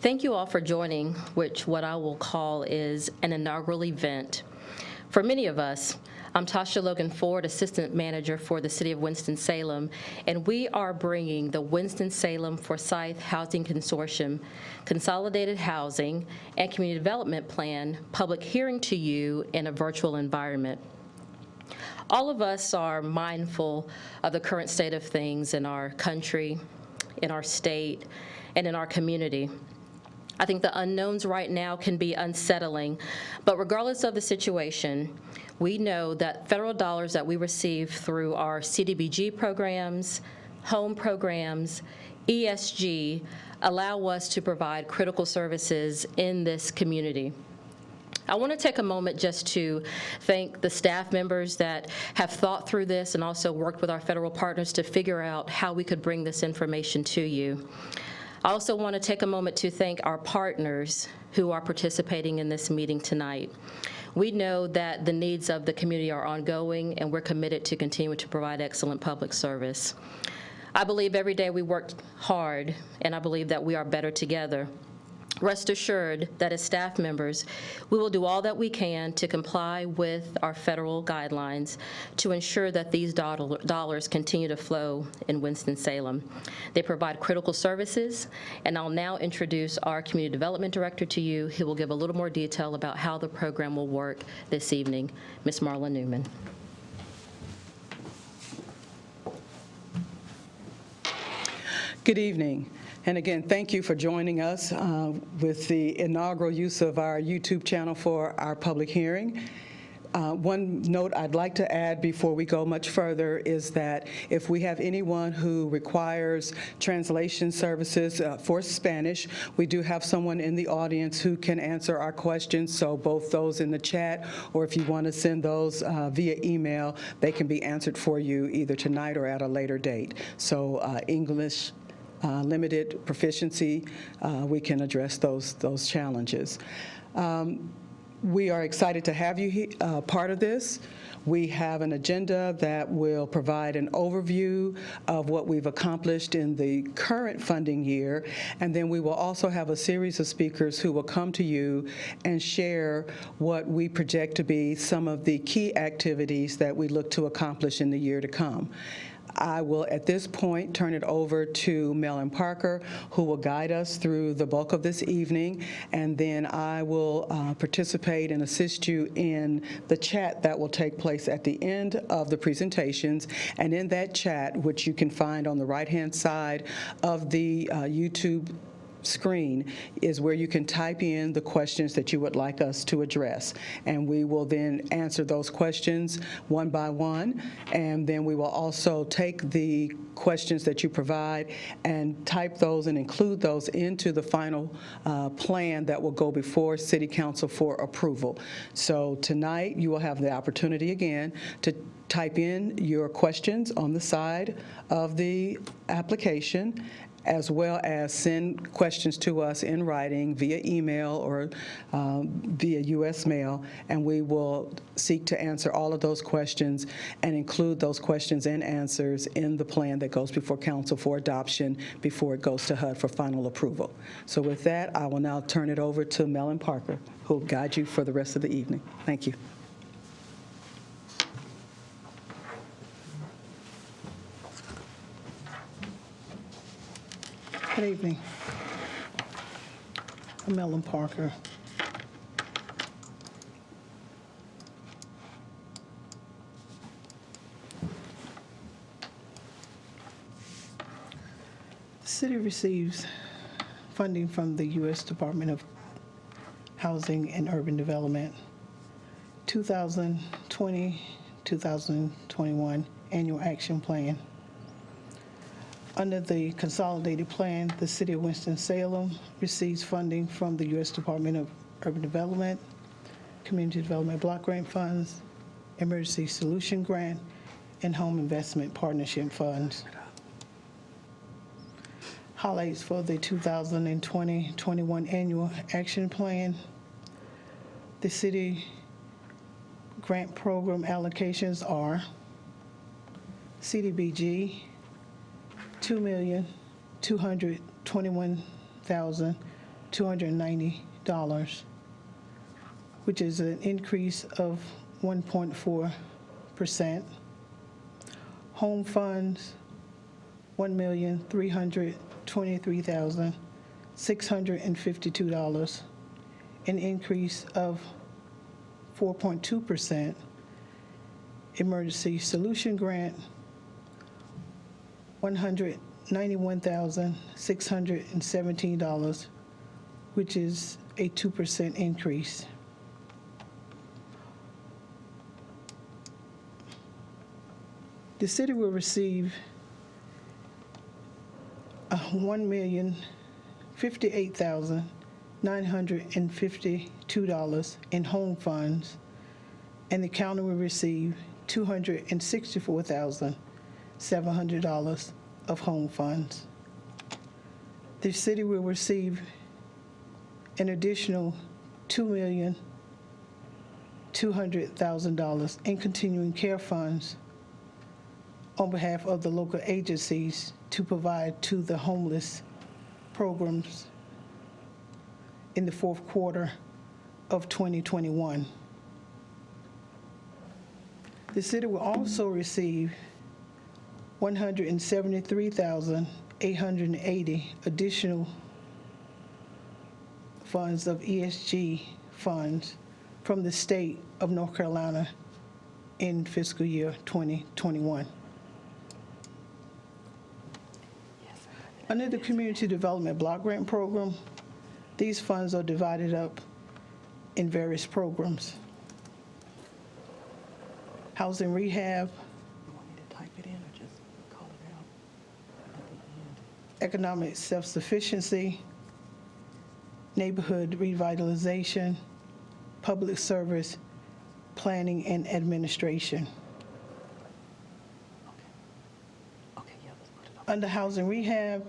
Thank you all for joining, what I will call is an inaugural event. For many of us, I'm Tasha Logan Ford, Assistant Manager for the City of Winston-Salem, and we are bringing the Winston-Salem Forsyth Housing Consortium Consolidated Housing and Community Development Plan public hearing to you in a virtual environment. All of us are mindful of the current state of things in our country, in our state, and in our community. I think the unknowns right now can be unsettling, but regardless of the situation, we know that federal dollars that we receive through our CDBG programs, home programs, ESG, allow us to provide critical services in this community. I want to take a moment just to thank the staff members that have thought through this and also worked with our federal partners to figure out how we could bring this information to you. I also want to take a moment to thank our partners who are participating in this meeting tonight. We know that the needs of the community are ongoing, and we're committed to continue to provide excellent public service. I believe every day we work hard, and I believe that we are better together. Rest assured that as staff members, we will do all that we can to comply with our federal guidelines to ensure that these dollars continue to flow in Winston-Salem. They provide critical services, and I'll now introduce our Community Development Director to you, who will give a little more detail about how the program will work this evening, Ms. Marla Newman. Good evening. And again, thank you for joining us with the inaugural use of our YouTube channel for our public hearing. One note I'd like to add before we go much further is that if we have anyone who requires translation services for Spanish, we do have someone in the audience who can answer our questions, so both those in the chat or if you want to send those via email, they can be answered for you either tonight or at a later date. So English limited proficiency, we can address those challenges. We are excited to have you part of this. We have an agenda that will provide an overview of what we've accomplished in the current funding year, and then we will also have a series of speakers who will come to you and share what we project to be some of the key activities that we look to accomplish in the year to come. I will, at this point, turn it over to Melon Parker, who will guide us through the bulk of this evening, and then I will participate and assist you in the chat that will take place at the end of the presentations. And in that chat, which you can find on the right-hand side of the YouTube screen, is where you can type in the questions that you would like us to address, and we will then answer those questions one by one, and then we will also take the questions that you provide and type those and include those into the final plan that will go before City Council for approval. So tonight you will have the opportunity again to type in your questions on the side of the application, as well as send questions to us in writing via email or via U.S. mail, and we will seek to answer all of those questions and include those questions and answers in the plan that goes before Council for adoption before it goes to HUD for final approval. So with that, I will now turn it over to Melon Parker, who will guide you for the rest of the evening. Thank you. Good evening. I'm Ellen Parker. The city receives funding from the U.S. Department of Housing and Urban Development 2020-2021 Annual Action Plan. Under the consolidated plan, the City of Winston-Salem receives funding from the U.S. Department of Urban Development, Community Development Block Grant Funds, Emergency Solution Grant, and Home Investment Partnership Funds. Highlights for the 2020-21 Annual Action Plan. The city grant program allocations are CDBG, $2,221,000 $290, which is an increase of 1.4%. Home funds, $1,323,652, an increase of 4.2%. Emergency Solution Grant, $191,617, which is a 2% increase. The city will receive $1,058,952 in home funds, and the county will receive $264,700 of home funds. The city will receive an additional $2,200,000 in continuing care funds on behalf of the local agencies to provide to the homeless programs in the fourth quarter of 2021. The city will also receive $173,880 additional funds of ESG funds from the state of North Carolina in fiscal year 2021. Under the Community Development Block Grant Program, these funds are divided up in various programs. Housing rehab, You want me to type it in or just call it out at the end? economic self-sufficiency, neighborhood revitalization, public service, planning and administration. Okay, yeah, let's put it up. Under housing rehab,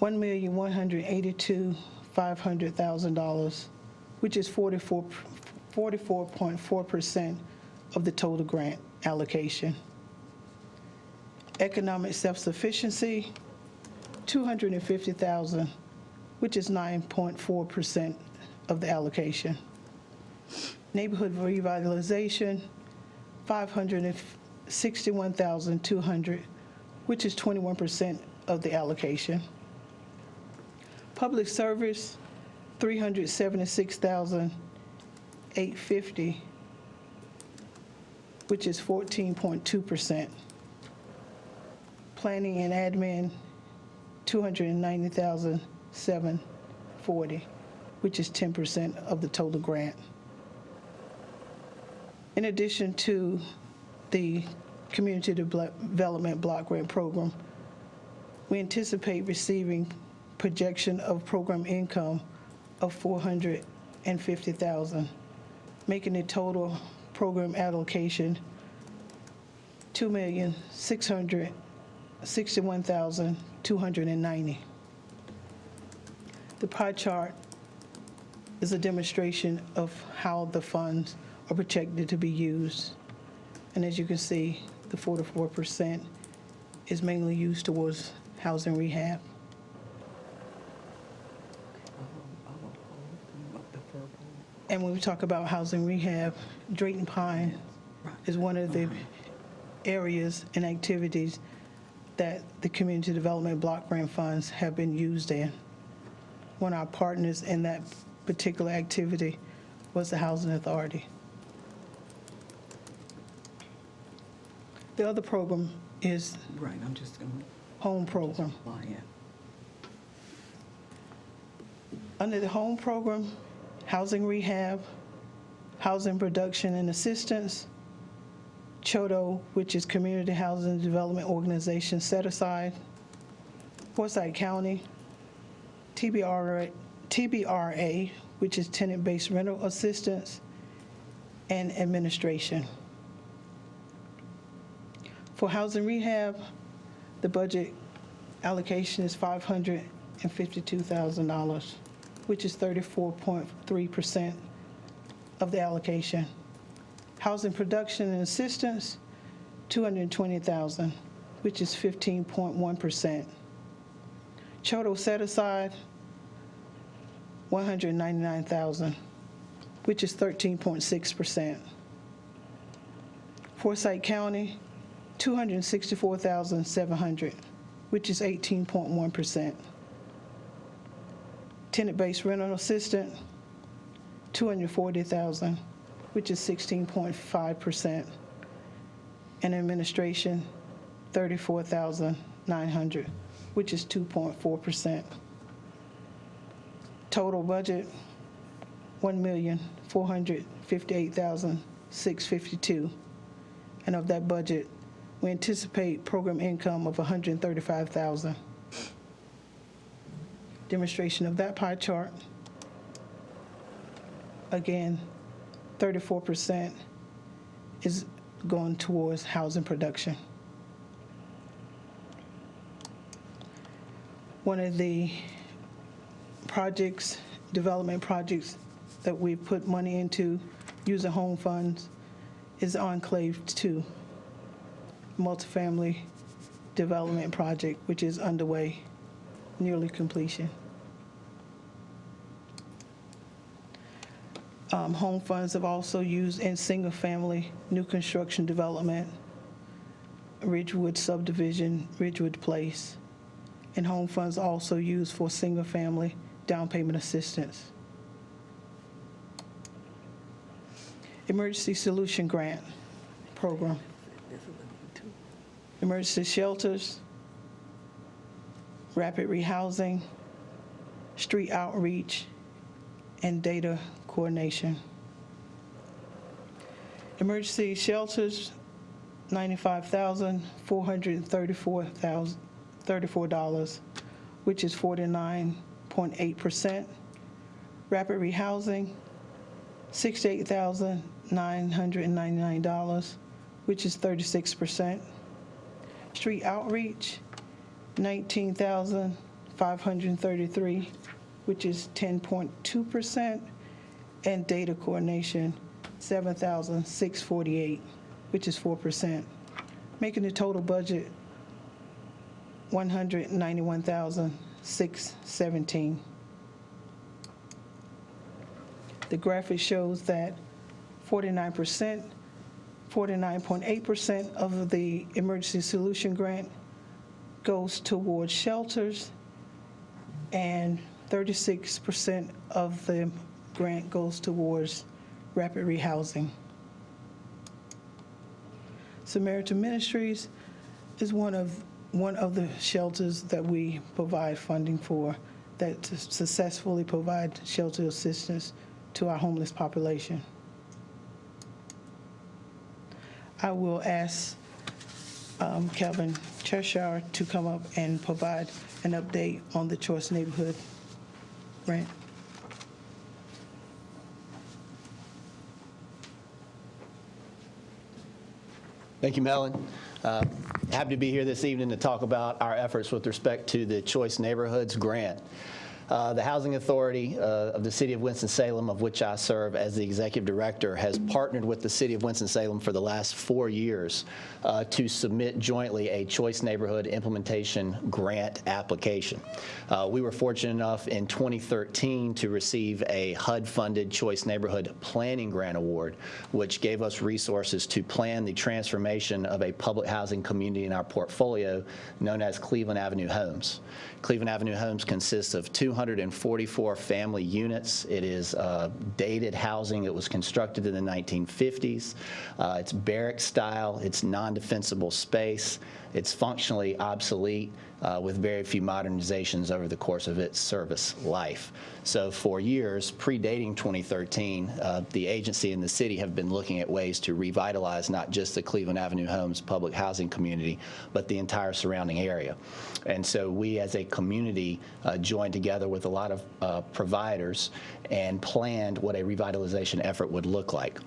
$1,182,500,000, which is 44.4% of the total grant allocation. Economic self-sufficiency, $250,000, which is 9.4% of the allocation. Neighborhood revitalization, $561,200, which is 21% of the allocation. Public service, $376,850, which is 14.2%. Planning and admin, $290,740, which is 10% of the total grant. In addition to the Community Development Block Grant Program, we anticipate receiving projection of program income of $450,000, making the total program allocation $2,661,290. The pie chart is a demonstration of how the funds are projected to be used. And as you can see, the 44% is mainly used towards housing rehab. And when we talk about housing rehab, Drayton Pine is one of the areas and activities that the Community Development Block Grant Funds have been used in. One of our partners in that particular activity was the Housing Authority. The other program is Right, I'm just going to home program. apply it. Under the home program, housing rehab, housing production and assistance, CHODO, which is Community Housing Development Organization Set Aside, Forsyth County, TBRA, which is Tenant-Based Rental Assistance, and administration. For housing rehab, the budget allocation is $552,000, which is 34.3% of the allocation. Housing production and assistance, $220,000, which is 15.1%. CHODO set aside, $199,000, which is 13.6%. Forsyth County, $264,700, which is 18.1%. Tenant-based rental assistant, $240,000, which is 16.5%. And administration, $34,900, which is 2.4%. Total budget, $1,458,652. And of that budget, we anticipate program income of $135,000. Demonstration of that pie chart. Again, 34% is going towards housing production. One of the projects, development projects that we've put money into using home funds is Enclave 2, multifamily development project, which is underway, nearly completion. Home funds have also used in single-family new construction development, Ridgewood subdivision, Ridgewood Place, and home funds also used for single-family down payment assistance. Emergency Solution Grant Program. Emergency shelters, rapid rehousing, street outreach, and data coordination. Emergency shelters, $95,434, which is 49.8%. Rapid rehousing, $68,999, which is 36%. Street outreach, $19,533, which is 10.2%. And data coordination, $7,648, which is 4%, making the total budget $191,617. The graphic shows that 49.8% of the emergency solution grant goes towards shelters, and 36% of the grant goes towards rapid rehousing. Samaritan Ministries is one of the shelters that we provide funding for, that successfully provide shelter assistance to our homeless population. I will ask Calvin Cheshire to come up and provide an update on the Choice Neighborhood grant. Thank you, Melon. Happy to be here this evening to talk about our efforts with respect to the Choice Neighborhoods Grant. The Housing Authority of the City of Winston-Salem, of which I serve as the Executive Director, has partnered with the City of Winston-Salem for the last 4 years to submit jointly a Choice Neighborhood Implementation Grant application. We were fortunate enough in 2013 to receive a HUD-funded Choice Neighborhood Planning Grant Award, which gave us resources to plan the transformation of a public housing community in our portfolio known as Cleveland Avenue Homes. Cleveland Avenue Homes consists of 244 family units. It is dated housing. It was constructed in the 1950s. It's barrack style. It's non-defensible space. It's functionally obsolete with very few modernizations over the course of its service life. So for years, predating 2013, the agency and the city have been looking at ways to revitalize not just the Cleveland Avenue Homes public housing community, but the entire surrounding area. And so we as a community joined together with a lot of providers and planned what a revitalization effort would look like.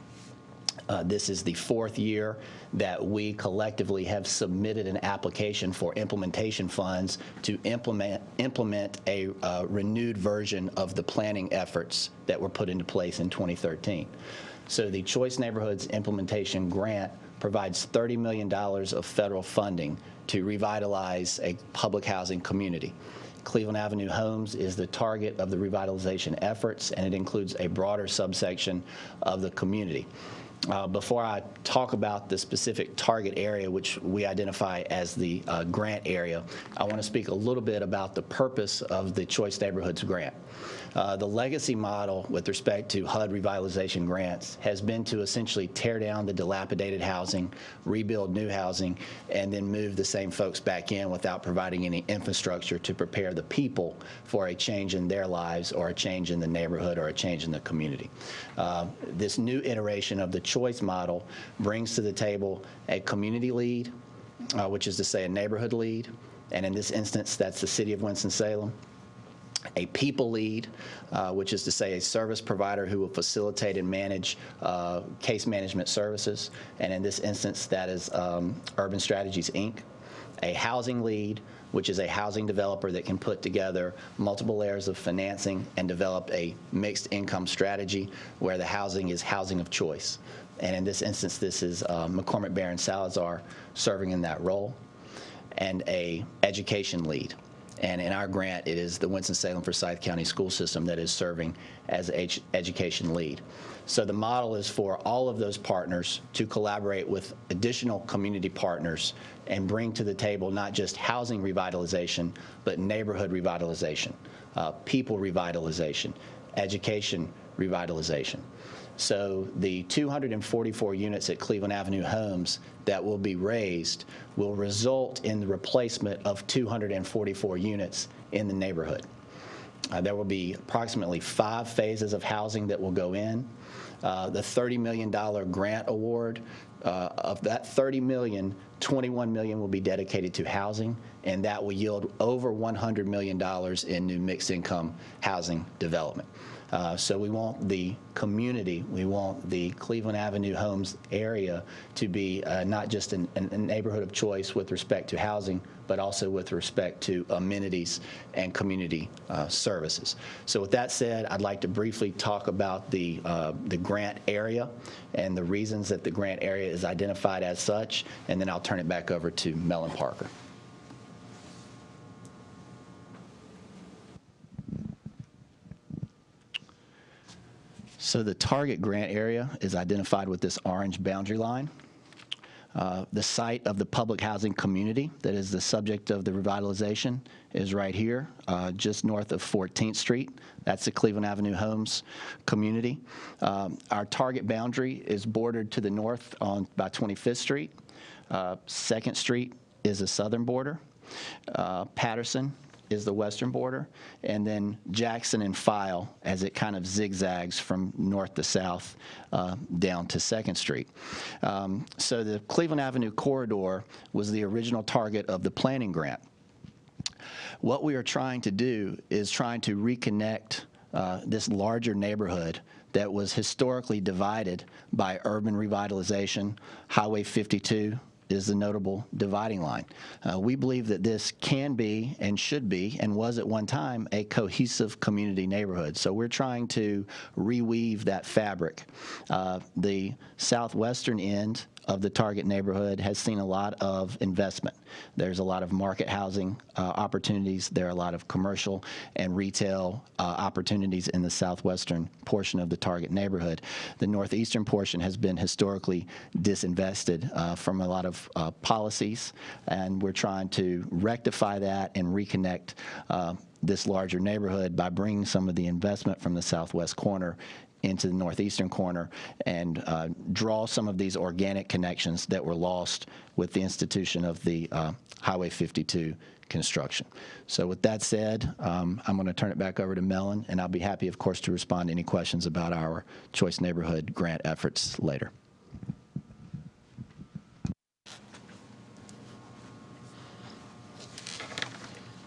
This is the 4th year that we collectively have submitted an application for implementation funds to implement a renewed version of the planning efforts that were put into place in 2013. So the Choice Neighborhoods Implementation Grant provides $30 million of federal funding to revitalize a public housing community. Cleveland Avenue Homes is the target of the revitalization efforts, and it includes a broader subsection of the community. Before I talk about the specific target area, which we identify as the grant area, I want to speak a little bit about the purpose of the Choice Neighborhoods Grant. The legacy model with respect to HUD revitalization grants has been to essentially tear down the dilapidated housing, rebuild new housing, and then move the same folks back in without providing any infrastructure to prepare the people for a change in their lives or a change in the neighborhood or a change in the community. This new iteration of the Choice model brings to the table a community lead, which is to say a neighborhood lead, and in this instance, that's the City of Winston-Salem. A people lead, which is to say a service provider who will facilitate and manage case management services, and in this instance, that is Urban Strategies, Inc. A housing lead, which is a housing developer that can put together multiple layers of financing and develop a mixed income strategy where the housing is housing of choice. And in this instance, this is McCormick Barron Salazar serving in that role, and a education lead. And in our grant, it is the Winston-Salem Forsyth County School System that is serving as education lead. So the model is for all of those partners to collaborate with additional community partners and bring to the table not just housing revitalization, but neighborhood revitalization, people revitalization, education revitalization. So the 244 units at Cleveland Avenue Homes that will be raised will result in the replacement of 244 units in the neighborhood. There will be approximately 5 phases of housing that will go in. The $30 million grant award, of that $30 million, $21 million will be dedicated to housing, and that will yield over $100 million in new mixed income housing development. So we want the community, we want the Cleveland Avenue Homes area to be not just a neighborhood of choice with respect to housing, but also with respect to amenities and community services. So with that said, I'd like to briefly talk about the grant area and the reasons that the grant area is identified as such, and then I'll turn it back over to Mellon Parker. So the target grant area is identified with this orange boundary line. The site of the public housing community that is the subject of the revitalization is right here, just north of 14th Street. That's the Cleveland Avenue Homes community. Our target boundary is bordered to the north by 25th Street. 2nd Street is the southern border. Patterson is the western border, and then Jackson and File as it kind of zigzags from north to south down to 2nd Street. So the Cleveland Avenue corridor was the original target of the planning grant. What we are trying to do is trying to reconnect this larger neighborhood that was historically divided by urban revitalization. Highway 52 is the notable dividing line. We believe that this can be and should be and was at one time a cohesive community neighborhood. So we're trying to reweave that fabric. The southwestern end of the target neighborhood has seen a lot of investment. There's a lot of market housing opportunities. There are a lot of commercial and retail opportunities in the southwestern portion of the target neighborhood. The northeastern portion has been historically disinvested from a lot of policies, and we're trying to rectify that and reconnect this larger neighborhood by bringing some of the investment from the southwest corner into the northeastern corner and draw some of these organic connections that were lost with the institution of the Highway 52 construction. So with that said, I'm going to turn it back over to Mellon, and I'll be happy, of course, to respond to any questions about our Choice Neighborhood grant efforts later.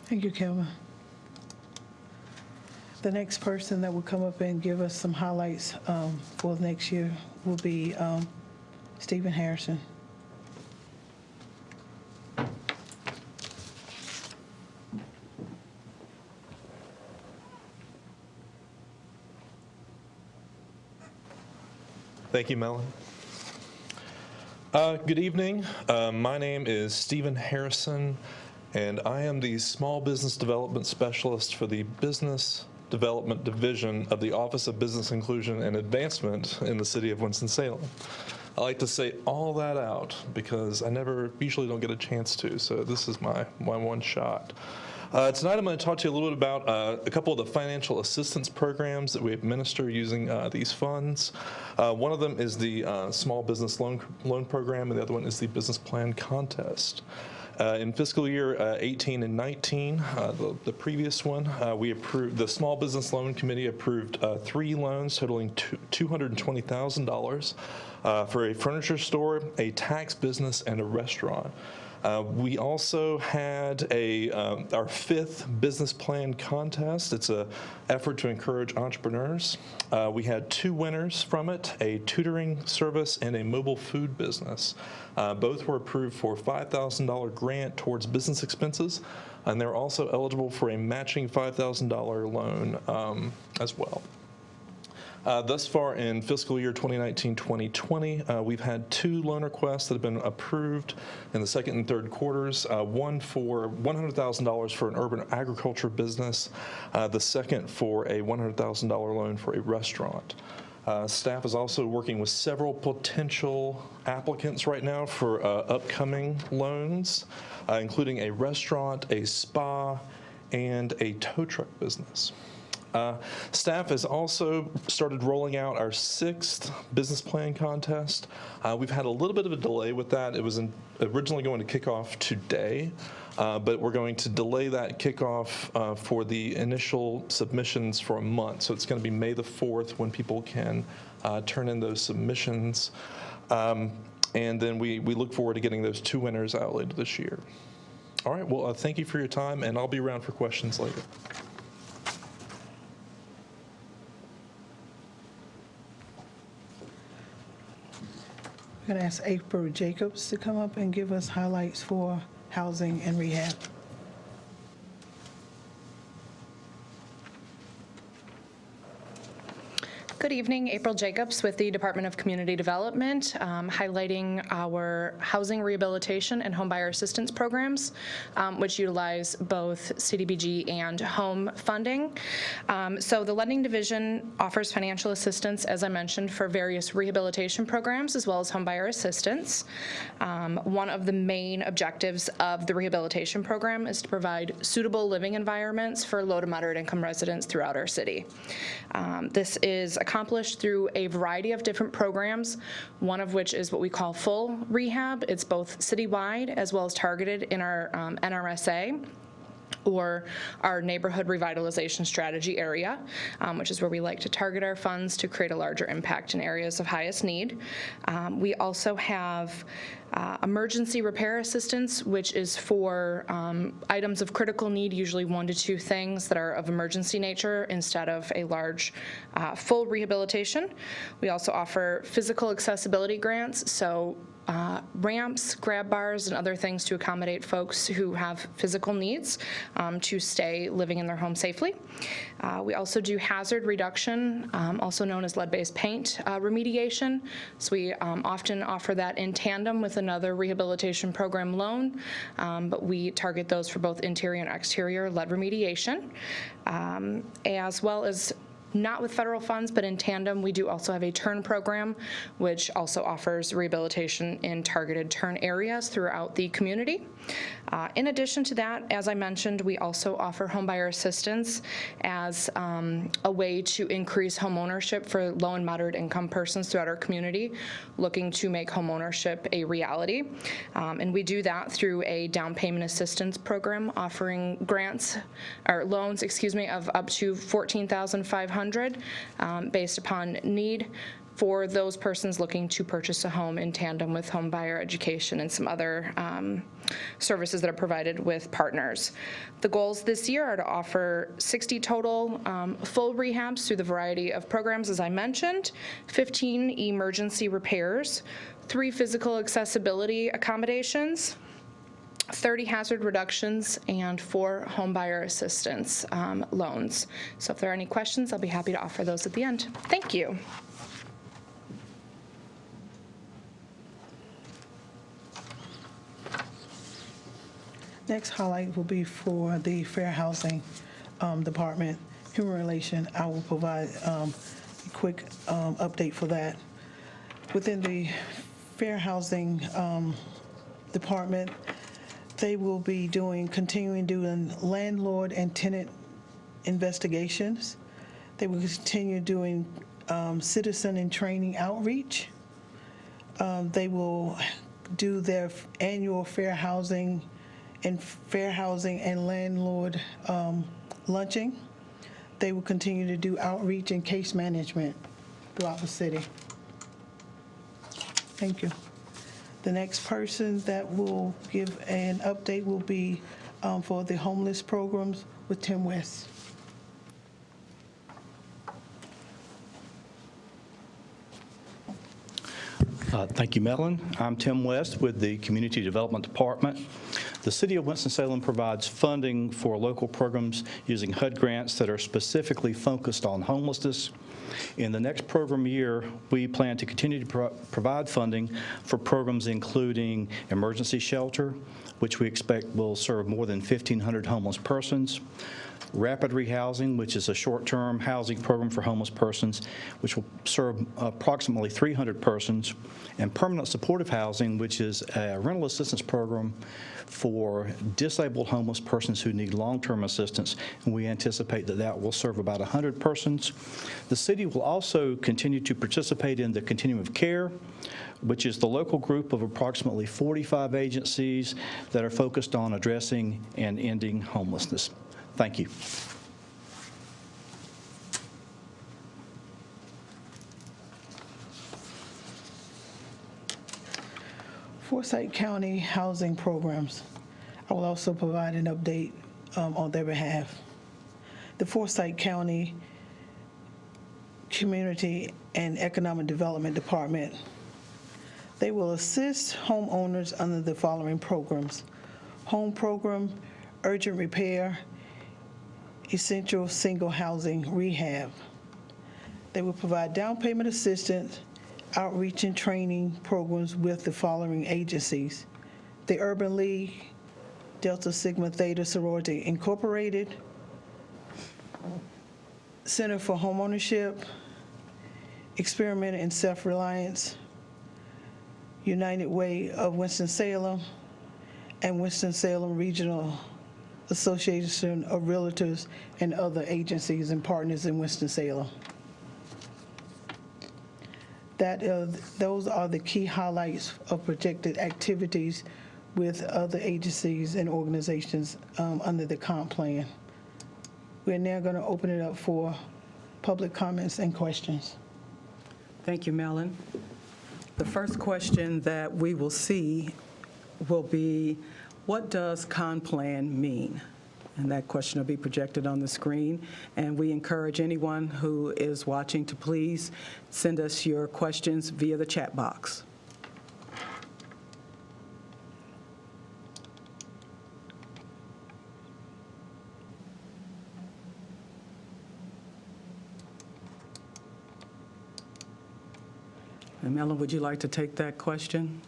Thank you, Kelvin. The next person that will come up and give us some highlights for next year will be Stephen Harrison. Thank you, Mellon. Good evening. My name is Stephen Harrison, and I am the Small Business Development Specialist for the Business Development Division of the Office of Business Inclusion and Advancement in the City of Winston-Salem. I like to say all that out because I usually don't get a chance to, so this is my one shot. Tonight I'm going to talk to you a little bit about a couple of the financial assistance programs that we administer using these funds. One of them is the Small Business Loan Program, and the other one is the Business Plan Contest. In fiscal year 18 and 19, the previous one, the Small Business Loan Committee approved 3 loans totaling $220,000 for a furniture store, a tax business, and a restaurant. We also had our 5th business plan contest. It's an effort to encourage entrepreneurs. We had 2 winners from it, a tutoring service and a mobile food business. Both were approved for a $5,000 grant towards business expenses, and they're also eligible for a matching $5,000 loan as well. Thus far in fiscal year 2019-2020, we've had 2 loan requests that have been approved in the second and third quarters, one for $100,000 for an urban agriculture business, the second for a $100,000 loan for a restaurant. Staff is also working with several potential applicants right now for upcoming loans, including a restaurant, a spa, and a tow truck business. Staff has also started rolling out our 6th business plan contest. We've had a little bit of a delay with that. It was originally going to kick off today, but we're going to delay that kickoff for the initial submissions for a month. So it's going to be May the 4th when people can turn in those submissions. And then we look forward to getting those 2 winners out later this year. All right, well, thank you for your time, and I'll be around for questions later. I'm going to ask April Jacobs to come up and give us highlights for housing and rehab. Good evening, April Jacobs with the Department of Community Development, highlighting our housing rehabilitation and homebuyer assistance programs, which utilize both CDBG and home funding. So the lending division offers financial assistance, as I mentioned, for various rehabilitation programs as well as homebuyer assistance. One of the main objectives of the rehabilitation program is to provide suitable living environments for low to moderate income residents throughout our city. This is accomplished through a variety of different programs, one of which is what we call full rehab. It's both citywide as well as targeted in our NRSA, or our neighborhood revitalization strategy area, which is where we like to target our funds to create a larger impact in areas of highest need. We also have emergency repair assistance, which is for items of critical need, usually 1 to 2 things that are of emergency nature instead of a large full rehabilitation. We also offer physical accessibility grants, so ramps, grab bars, and other things to accommodate folks who have physical needs to stay living in their home safely. We also do hazard reduction, also known as lead-based paint remediation. So we often offer that in tandem with another rehabilitation program loan, but we target those for both interior and exterior lead remediation, as well as not with federal funds, but in tandem, we do also have a TURN program, which also offers rehabilitation in targeted TURN areas throughout the community. In addition to that, as I mentioned, we also offer homebuyer assistance as a way to increase home ownership for low and moderate income persons throughout our community looking to make home ownership a reality. And we do that through a down payment assistance program offering grants, or loans, of up to $14,500 based upon need for those persons looking to purchase a home in tandem with home buyer education and some other services that are provided with partners. The goals this year are to offer 60 total full rehabs through the variety of programs, as I mentioned, 15 emergency repairs, 3 physical accessibility accommodations, 30 hazard reductions, and 4 homebuyer assistance loans. So if there are any questions, I'll be happy to offer those at the end. Thank you. Next highlight will be for the Fair Housing Department, Human Relation. I will provide a quick update for that. Within the Fair Housing Department, they will be continuing doing landlord and tenant investigations. They will continue doing citizen and training outreach. They will do their annual fair housing and landlord lunching. They will continue to do outreach and case management throughout the city. Thank you. The next person that will give an update will be for the homeless programs with Tim West. Thank you, Melon. I'm Tim West with the Community Development Department. The City of Winston-Salem provides funding for local programs using HUD grants that are specifically focused on homelessness. In the next program year, we plan to continue to provide funding for programs including emergency shelter, which we expect will serve more than 1,500 homeless persons, rapid rehousing, which is a short-term housing program for homeless persons, which will serve approximately 300 persons, and permanent supportive housing, which is a rental assistance program for disabled homeless persons who need long-term assistance, and we anticipate that that will serve about 100 persons. The city will also continue to participate in the Continuum of Care, which is the local group of approximately 45 agencies that are focused on addressing and ending homelessness. Thank you. Forsyth County housing programs. I will also provide an update on their behalf. The Forsyth County Community and Economic Development Department, they will assist homeowners under the following programs: home program, urgent repair, essential single housing rehab. They will provide down payment assistance, outreach and training programs with the following agencies: the Urban League, Delta Sigma Theta Sorority Incorporated, Center for Homeownership, Experiment in Self-Reliance, United Way of Winston-Salem, and Winston-Salem Regional Association of Realtors and other agencies and partners in Winston-Salem. Those are the key highlights of projected activities with other agencies and organizations under the ConPLan. We're now going to open it up for public comments and questions. Thank you, Melon. The first question that we will see will be, what does ConPLan mean? And that question will be projected on the screen. And we encourage anyone who is watching to please send us your questions via the chat box. And Melon, would you like to take that question?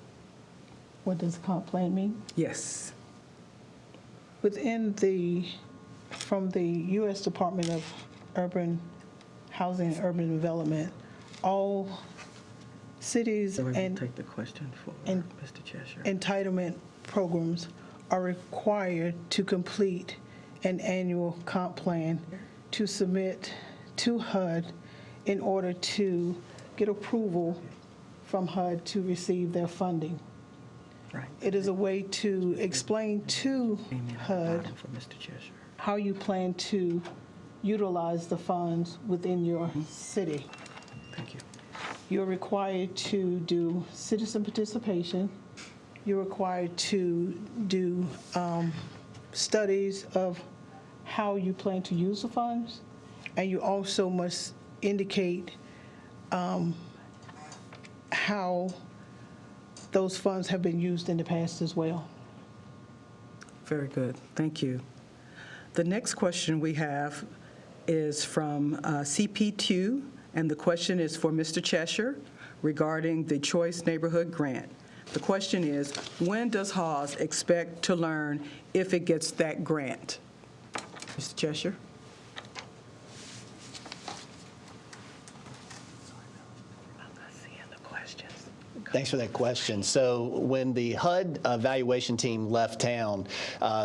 What does ConPLan mean? Yes. From the U.S. Department of Urban Housing and Urban Development, all cities and take the question for and Mr. Cheshire. Entitlement programs are required to complete an annual ConPLan to submit to HUD in order to get approval from HUD to receive their funding. Right. It is a way to explain to HUD For Mr. Cheshire. how you plan to utilize the funds within your city. Thank you. You're required to do citizen participation. You're required to do studies of how you plan to use the funds, and you also must indicate how those funds have been used in the past as well. Very good. Thank you. The next question we have is from CP2, and the question is for Mr. Cheshire regarding the Choice Neighborhood Grant. The question is, when does Hawes expect to learn if it gets that grant? Mr. Cheshire? Thanks for that question. So when the HUD evaluation team left town,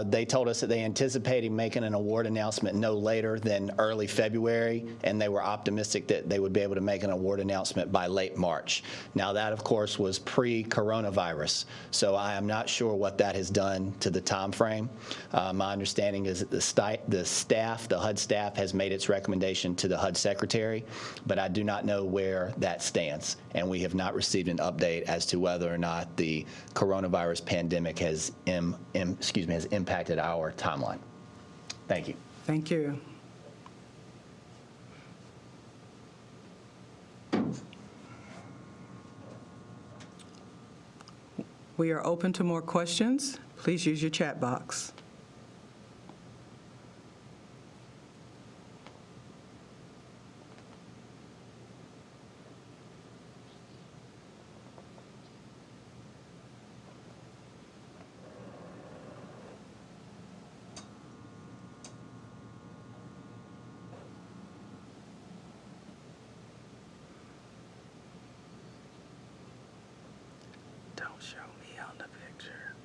they told us that they anticipated making an award announcement no later than early February, and they were optimistic that they would be able to make an award announcement by late March. Now that, of course, was pre-coronavirus, so I am not sure what that has done to the time frame. My understanding is that the HUD staff has made its recommendation to the HUD secretary, but I do not know where that stands, and we have not received an update as to whether or not the coronavirus pandemic has impacted our timeline. Thank you. Thank you. We are open to more questions. Please use your chat box. Don't show me on the picture.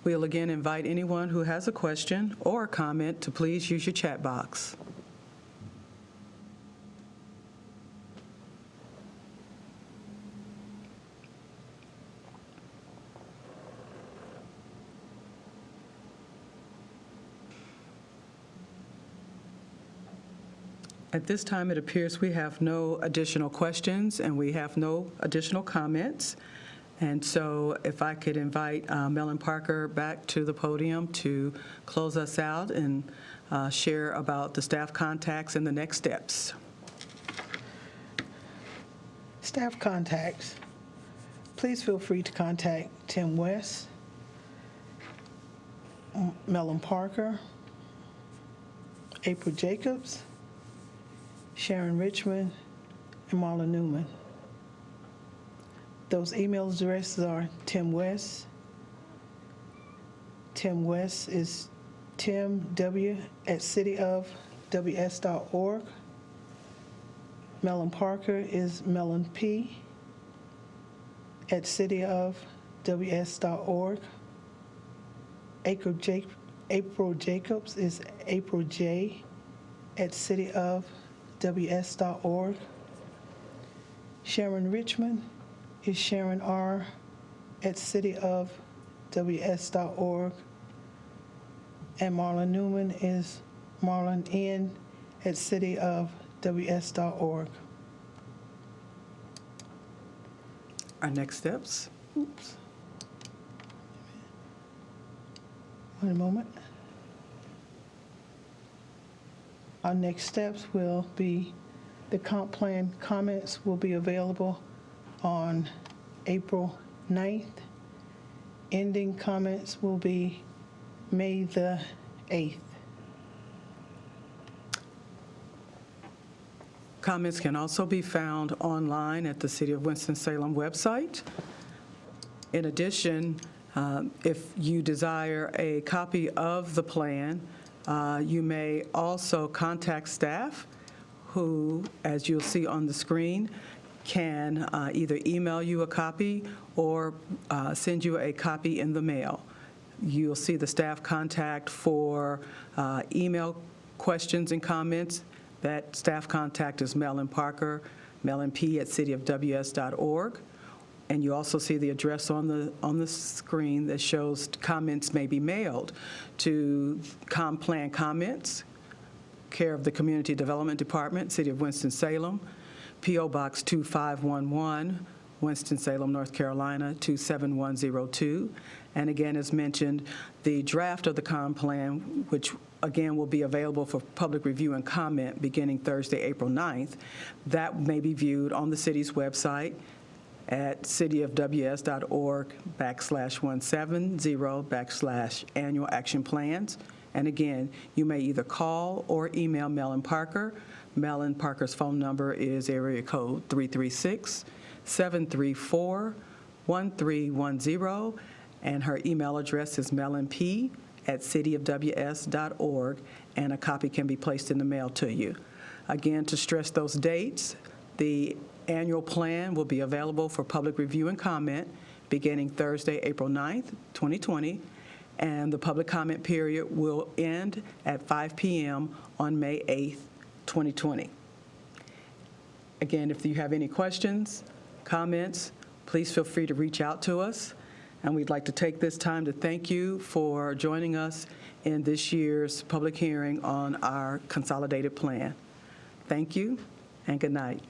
We'll again invite anyone who has a question or a comment to please use your chat box. At this time, it appears we have no additional questions and we have no additional comments. And so if I could invite Melon Parker back to the podium to close us out and share about the staff contacts and the next steps. Staff contacts. Please feel free to contact Tim West, Melon Parker, April Jacobs, Sharon Richmond, and Marla Newman. Those email addresses are Tim West. Tim West is timw@cityofws.org. Melon Parker is melonp@cityofws.org. April Jacobs is aprilj@cityofws.org. Sharon Richmond is Sharon R@cityofws.org. And Marlon Newman is Marlon N@cityofws.org. Our next steps. Oops. One moment. Our next steps will be the comp plan comments will be available on April 9th. Ending comments will be May the 8th. Comments can also be found online at the City of Winston-Salem website. In addition, if you desire a copy of the plan, you may also contact staff who, as you'll see on the screen, can either email you a copy or send you a copy in the mail. You'll see the staff contact for email questions and comments. That staff contact is Melon Parker, melonp@cityofws.org. And you also see the address on the screen that shows comments may be mailed to ConPLan Comments, care of the Community Development Department, City of Winston-Salem, P.O. Box 2511, Winston-Salem, North Carolina, 27102. And again, as mentioned, the draft of the ConPLan, which again will be available for public review and comment beginning Thursday, April 9th, that may be viewed on the city's website at cityofws.org/170/annual action plans. And again, you may either call or email Mellon Parker. Mellon Parker's phone number is area code 336-734-1310, and her email address is mellonp@cityofws.org, and a copy can be placed in the mail to you. Again, to stress those dates, the annual plan will be available for public review and comment beginning Thursday, April 9th, 2020, and the public comment period will end at 5 p.m. on May 8th, 2020. Again, if you have any questions, comments, please feel free to reach out to us. And we'd like to take this time to thank you for joining us in this year's public hearing on our consolidated plan. Thank you, and good night.